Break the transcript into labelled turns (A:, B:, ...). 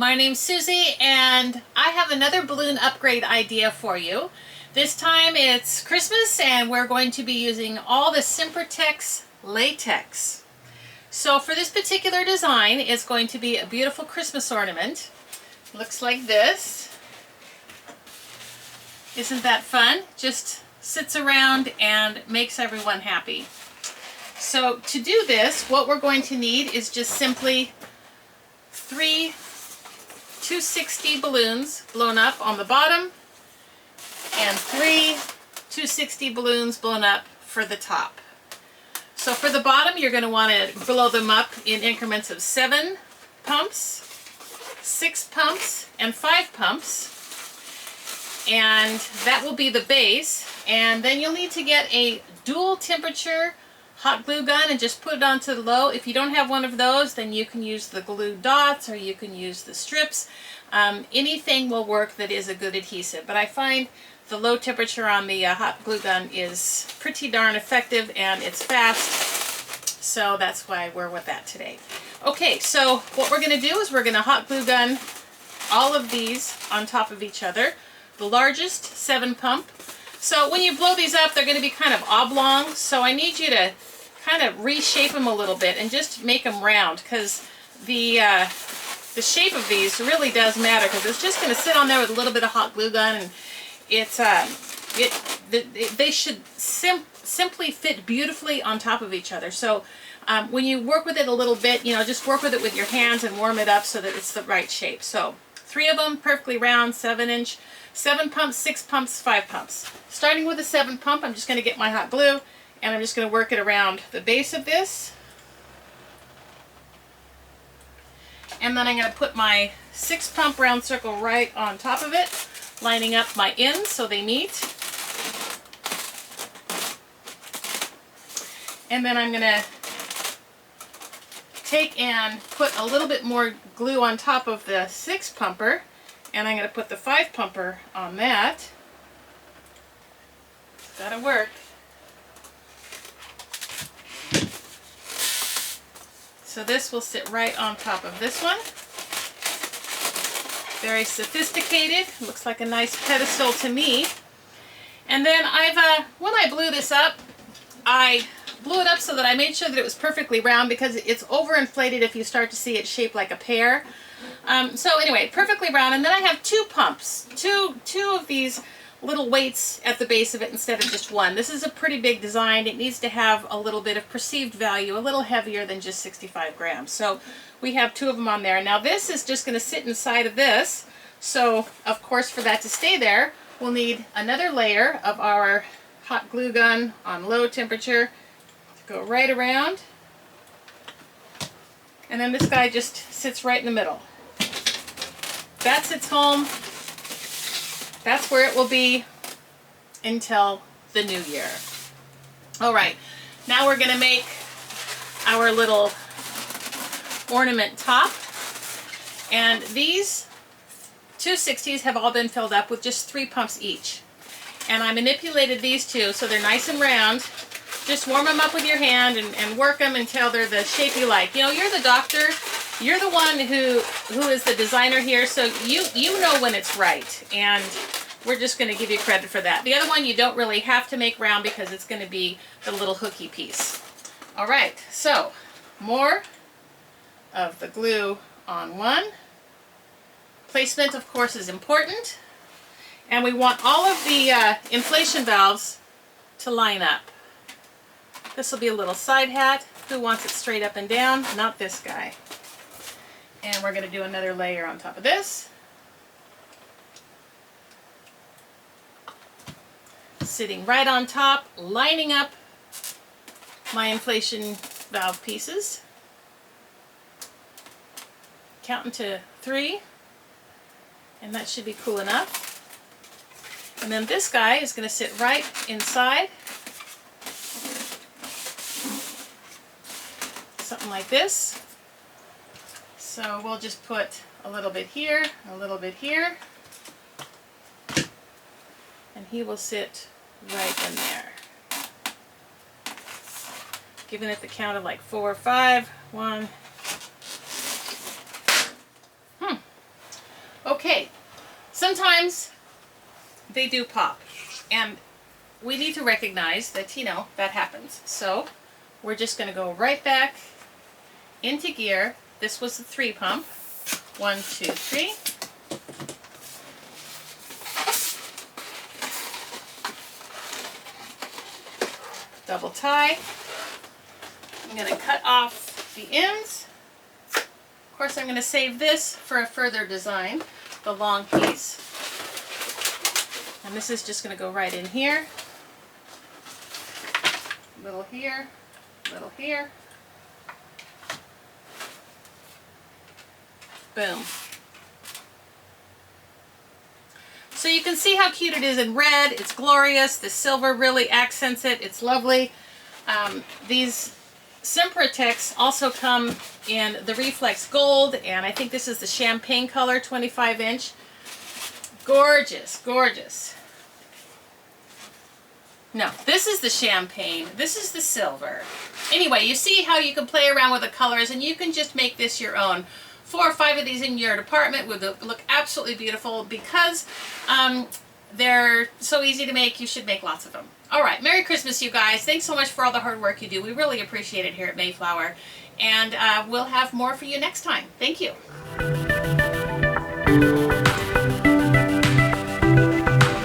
A: my name's Susie and I have another balloon upgrade idea for you. This time it's Christmas and we're going to be using all the Simpertex latex. So for this particular design, it's going to be a beautiful Christmas ornament. Looks like this. Isn't that fun? Just sits around and makes everyone happy. So to do this, what we're going to need is just simply 3 260 balloons blown up on the bottom and 3 260 balloons blown up for the top. So for the bottom, you're going to want to blow them up in increments of 7 pumps, 6 pumps, and 5 pumps. And that will be the base. And then you'll need to get a dual temperature hot glue gun and just put it onto the low. If you don't have one of those, then you can use the glue dots or you can use the strips. Anything will work that is a good adhesive. But I find the low temperature on the hot glue gun is pretty darn effective and it's fast. So that's why we're with that today. Okay, so what we're going to do is we're going to hot glue gun all of these on top of each other. The largest 7 pump. So when you blow these up, they're going to be kind of oblong. So I need you to kind of reshape them a little bit and just make them round, because the shape of these really does matter, because it's just going to sit on there with a little bit of hot glue gun, and it's they should simply fit beautifully on top of each other. So when you work with it a little bit, you know, just work with it with your hands and warm it up so that it's the right shape. So 3 of them, perfectly round, 7-inch. 7 pumps, 6 pumps, 5 pumps. Starting with a 7 pump, I'm just going to get my hot glue and I'm just going to work it around the base of this. And then I'm going to put my 6 pump round circle right on top of it, lining up my ends so they meet. And then I'm going to take and put a little bit more glue on top of the 6 pumper. And I'm going to put the 5 pumper on that. That'll work. So this will sit right on top of this one. Very sophisticated. Looks like a nice pedestal to me. And then when I blew this up, I blew it up so that I made sure that it was perfectly round, because it's overinflated if you start to see it shaped like a pear. So anyway, perfectly round, and then I have 2 pumps, two of these little weights at the base of it instead of just one. This is a pretty big design. It needs to have a little bit of perceived value, a little heavier than just 65 grams. So we have 2 of them on there. Now this is just going to sit inside of this. So of course, for that to stay there, we'll need another layer of our hot glue gun on low temperature to go right around. And then this guy just sits right in the middle. That's its home. That's where it will be until the new year. All right, now we're going to make our little ornament top. And these 260s have all been filled up with just 3 pumps each. And I manipulated these 2 so they're nice and round. Just warm them up with your hand and work them until they're the shape you like. You know, you're the doctor. You're the one who is the designer here, so you know when it's right, and we're just going to give you credit for that. The other one you don't really have to make round because it's going to be the little hooky piece. All right, so more of the glue on one. Placement, of course, is important, and we want all of the inflation valves to line up. This will be a little side hat. Who wants it straight up and down? Not this guy. And we're going to do another layer on top of this. Sitting right on top, lining up my inflation valve pieces. Counting to 3. And that should be cool enough. And then this guy is going to sit right inside. Something like this. So we'll just put a little bit here, a little bit here, and he will sit right in there. Giving it the count of like 4 or 5. 1. sometimes they do pop, and we need to recognize that, you know, that happens. So we're just going to go right back into gear. This was the 3 pump. 1, 2, 3. Double tie. I'm going to cut off the ends. Of course, I'm going to save this for a further design, the long piece. And this is just going to go right in here. Little here, little here. Boom. So you can see how cute it is in red. It's glorious. The silver really accents it. It's lovely. These Sempertex also come in the Reflex Gold, and I think this is the champagne color, 25 inch. Gorgeous, gorgeous. No, this is the champagne. This is the silver. Anyway, you see how you can play around with the colors, and you can just make this your own. 4 or 5 of these in your department would look absolutely beautiful. Because they're so easy to make, you should make lots of them. All right, Merry Christmas, you guys. Thanks so much for all the hard work you do. We really appreciate it here at Mayflower. And we'll have more for you next time. Thank you.